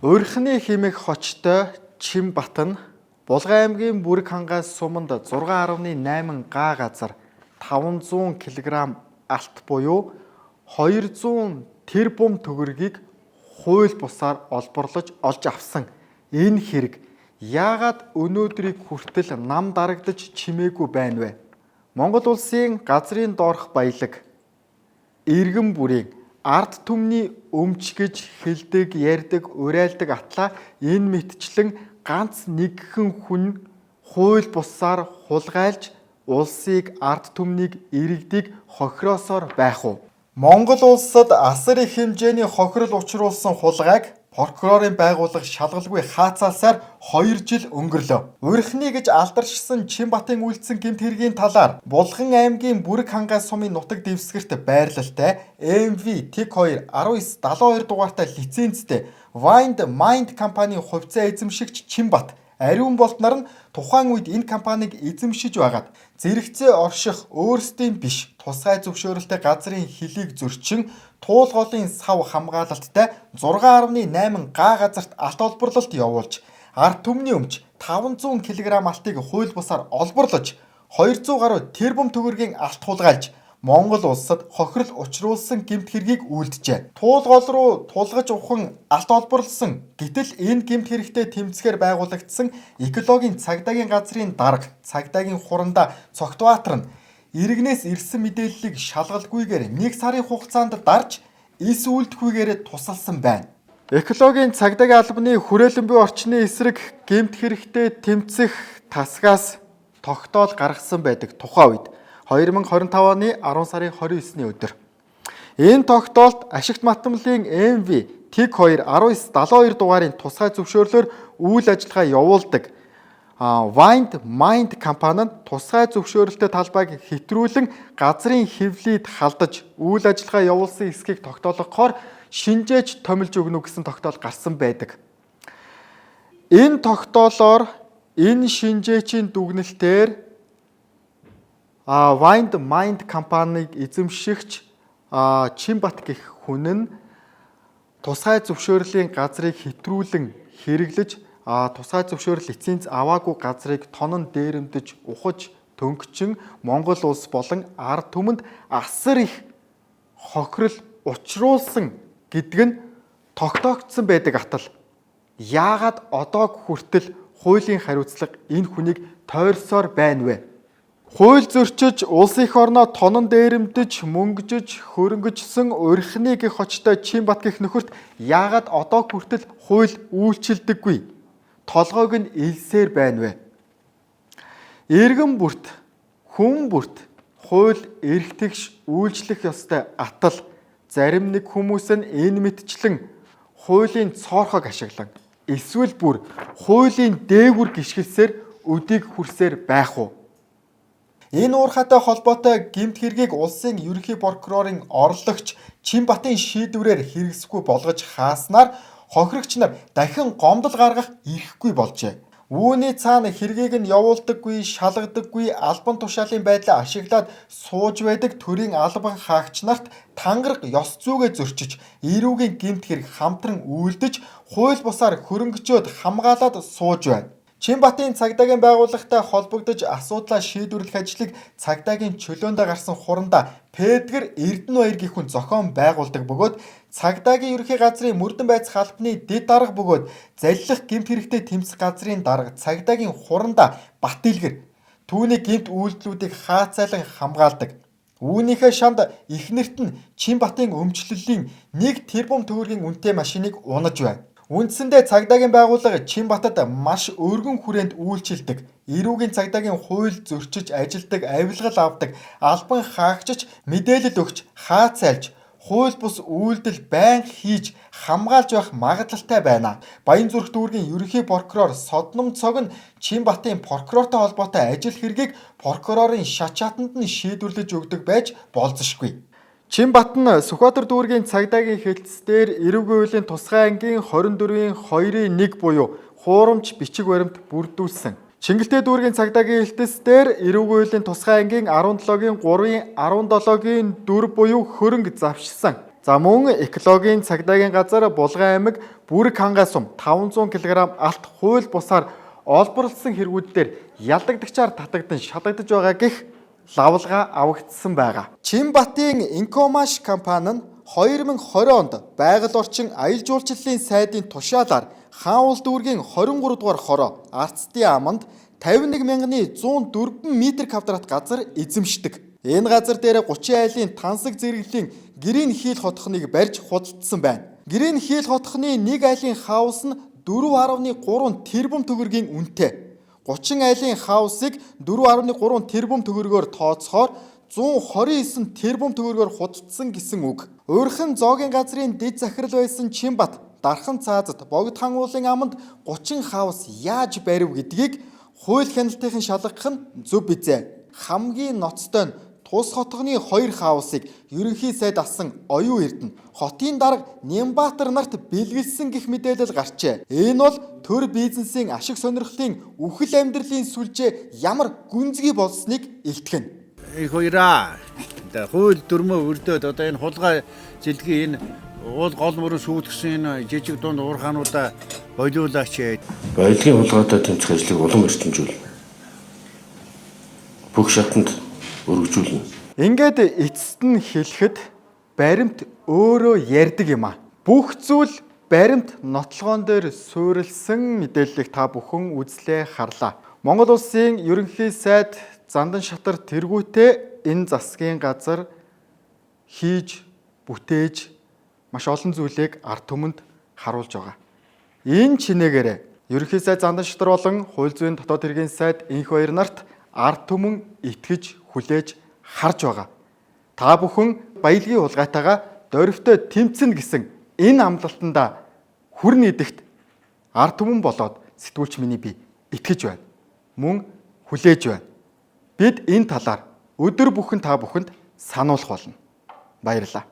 Урхны хэмээх хочтой Чимбатан Булган аймгийн Бүрэг хангаас суманд 6.8 га газар 500 кг алт буюу 200 тэрбум төгрөгийг хууль бусаар олборлож олж авсан. Энэ хэрэг яагаад өнөөдрийг хүртэл нам дарагдаж чимээгүй байна вэ? Монгол улсын газрын доорх баялаг иргэн бүрийн ард түмний өмч гэж хэлдэг, ярьдаг, урайлдаг атлаа энэ мэтчлэн ганц нэгхэн хүн хууль бусаар хулгайлж улсыг ард түмнийг иргэдийг хохироосоор байх уу? Монгол улсад асар их хэмжээний хохирол учруулсан хулгайг прокурорын байгууллага шалгалгүй хаацаалсаар 2 жил өнгөрлөө. Урхны гэж алдаршсан Чимбатын үйлдсэн гэмт хэргийн талаар Булган аймгийн Бүрэг хангаас сумын нутаг дэвсгэрт байрлалтай MV TIC2 1972 дугаартай лицензтэй Wind Mind компанийн хувьцаа эзэмшигч Чимбат ариун болтноор нь тухайн үед энэ компанийг эзэмшиж байгаад зэрэгцээ орших өөрсдийн биш тусгай зөвшөөрөлтэй газрын хөлийг зөрчин туулгын сав хамгаалалттай 6.8 га газарт алт олборлолт явуулж ард түмний өмч 500 кг алтыг хууль бусаар олборлож 200 гаруй тэрбум төгрөгийн алт хулгайлж Монгол улсад хохирол учруулсан гэмт хэргийг үйлджээ. Туулгол руу тулгаж ухаан алт олборлсон. Гэтэл энэ гэмт хэрэгтэй тэмцэхээр байгуулагдсан экологийн цагдаагийн газрын дарга, цагдаагийн хурандаа Цогтбаатар нь иргэнээс ирсэн мэдээллийг шалгалгүйгээр 1 сарын хугацаанд дарж эс үйлдэхүйгээр тусалсан байна. Экологийн цагдаагийн албаны хүрээлэн буй орчны эсрэг гэмт хэрэгтэй тэмцэх тасгаас тогтоол гаргасан байдаг тухайн үед 2025 оны 10 сарын 29-ний өдөр. Энэ тогтоолт ашигт матамлын MV TIC2 1972 дугаарын тусгай зөвшөөрлөөр үйл ажиллагаа явуулдаг Wind Mind компани нь тусгай зөвшөөрөлтэй талбайг хэтрүүлэн газрын хэвлэлд халдаж үйл ажиллагаа явуулсан эсхийг тогтоолгохоор шинжээж томилж өгнө гэсэн тогтоол гарсан байдаг. Энэ тогтоолоор энэ шинжээчийн дүгнэлтээр Wind Mind компанийг эзэмшигч Чимбат гэх хүн нь тусгай зөвшөөрлийн газрыг хэтрүүлэн хэрэглэж тусгай зөвшөөрөл лиценз аваагүй газрыг тонон дээрэмдэж ухаж төнгөчин Монгол улс болон ард түмэнд асар их хохирол учруулсан гэдг нь тогтоогдсон байдаг атал яагаад одоо хүртэл хуулийн хариуцлага энэ хүнийг тойрсоор байна вэ? Хууль зөрчиж, улс их орноо тонон дээрэмдэж, мөнгөжж, хөрөнгөжсөн урхны гэх хочтой Чимбат гэх нөхөрт яагаад одоо хүртэл хууль үйлчилдэггүй? Толгойг нь илсээр байна вэ? Иргэн бүрт, хүн бүрт хууль эрхтгш үйлчлэх ёстой атал зарим нэг хүмүүс нь энэ мэтчлэн хуулийн цоорхог ашиглан эсвэл бүр хуулийн дээгүр гიშгэлсээр өдийг хүрсээр байх уу? Энэ уурхайтай холбоотой гэмт хэргийг улсын ерөнхий прокурорын орлогч Чимбатын шийдвэрээр хэрэгсэхгүй болгож хааснаар хохирогч нар дахин гомдол гаргах эрхгүй болжээ. Үүний цаана хэргийг нь явуулдаггүй, шалгадаггүй албан тушаалын байдлаа ашиглаад сууж байдаг төрийн албан хаагч нарт тангараг ёс зүйгээ зөрчиж, эрүүгийн гэмт хэрэг хамтран үйлдэж, хууль бусаар хөрөнгөчөөд хамгаалаад сууж байна. Чимбатын цагдаагийн байгууллагатай холбогдож асуудлаа шийдвэрлэх ажлыг цагдаагийн чөлөөндөө гарсан хурандаа Педгэр Эрдэнэбаяр гэх хүн зохион байгуулдаг бөгөөд цагдаагийн ерөнхий газрын мөрдөн байцах албаны дэд дарга бөгөөд залилах гэмт хэрэгтэй тэмцэх газрын дарга цагдаагийн хурандаа Батэлгэр түүний гэмт үйлдэлүүдийг хаацайлан хамгаалдаг. Үүнийхээ шанд эхнэрт нь Чимбатын өмчлөлийн 1 тэрбум төгрөгийн үнэтэй машиныг унаж байна. Үндсэндээ цагдаагийн байгууллага Чимбатад маш өргөн хүрээнд үйлчилдэг. Эрүүгийн цагдаагийн хууль зөрчиж ажилдаг, авилгал авдаг, албан хаагчиж, мэдээлэл өгч, хаацайлж, хууль бус үйлдэл байнга хийж хамгаалж байх магадлалтай байна. Баянзүрх дүүргийн ерөнхий прокурор Содном цог нь Чимбатын прокурортой холбоотой ажил хэргийг прокурорын шат чатанд нь шийдвэрлэж өгдөг байж болзошгүй. Чимбатан Сүхбаатар дүүргийн цагдаагийн хэлтсээр эрүүгийн хуулийн тусгай ангийн 24-ийн 2-1 буюу хуурамч бичиг баримт бүрдүүлсэн. Чингэлтэй дүүргийн цагдаагийн хэлтсээр эрүүгийн хуулийн тусгай ангийн 17-гийн 3-ийн 17-гийн 4 буюу хөрөнгө завшсан. За мөн экологийн цагдаагийн газар Булган аймаг Бүрэг хангай сум 500 кг алт хууль бусаар олборлсон хэрэгүүдээр ялдагдагчаар татагдан шатагдж байгаа гэх лавлгаа авагдсан байгаа. Чинбатын Инкомаш компани нь 2020 онд байгаль орчин аялал жуулчлалын сайдын тушаалаар хаан улс дүүргийн 23 дугаар хороо Арцдын аманд 51,104 м2 газар эзэмшдэг. Энэ газар дээр 30 айлын тансаг зэрэглэлийн гэрийн хийл хотхныг барьж худалдсан байна. Гэрийн хийл хотхны 1 айлын хаус нь 4.3 тэрбум төгрөгийн үнэтэй. 30 айлын хаусыг 4.3 тэрбум төгрөгөөр тооцохоор 129 тэрбум төгрөгөөр худалдсан гэсэн үг. Өөрхөн зоогийн газрын дэд захирал байсан Чинбат дархан цаазад богд хан уулын аманд 30 хаус яаж барив гэдгийг хууль хяналтын шалгах нь зөв бизээ. Хамгийн ноцтой нь Тус хотгоны 2 хаусыг ерөнхий сайд авсан оюун эрдэнэ хотын дарга Нямбатар нарт бэлгэлсэн гэх мэдээлэл гарчээ. Энэ бол төр бизнесийн ашиг сонирхлын үхэл амьдралын сүлжээ ямар гүнзгий болсныг илтгэн. Их хоёраа хууль дүрмөө өрдөөд одоо энэ хулгай зэлгийн энэ уул гол мөрөн сүйтгэсэн энэ жижиг дунд уурхаануудаа болиулаач. Баялагын хулгайтай тэмцэх ажлыг улам эрчимжүүл. Бүх шатанд өргөжүүлнэ. Ингээд эцэст нь хэлэхэд баримт өөрөө ярьдаг юм а. Бүх зүйл баримт нотлогоон дээр суурилсан мэдээллийг та бүхэн үзлээ харлаа. Монгол улсын ерөнхий сайд Зандан Шатар тэргүүтээ энэ засгийн газар хийж бүтээж маш олон зүйлийг ард түмэнд харуулж байгаа. Энэ чинээгээр ерөнхий сайд Зандан Шатар болон хууль зүйн дотоод хэргийн сайд энх баяр нарт ард түмэн итгэж хүлээж харж байгаа. Та бүхэн баялагын хулгайтайгаа дорвитой тэмцэнэ гэсэн энэ амлалтанда хүрнэ гэдэгт ард түмэн болоод сэтгүүлч миний би итгэж байна. Мөн хүлээж байна. Бид энэ талаар өдөр бүхэн та бүхэнд сануулах болно. Баярлалаа.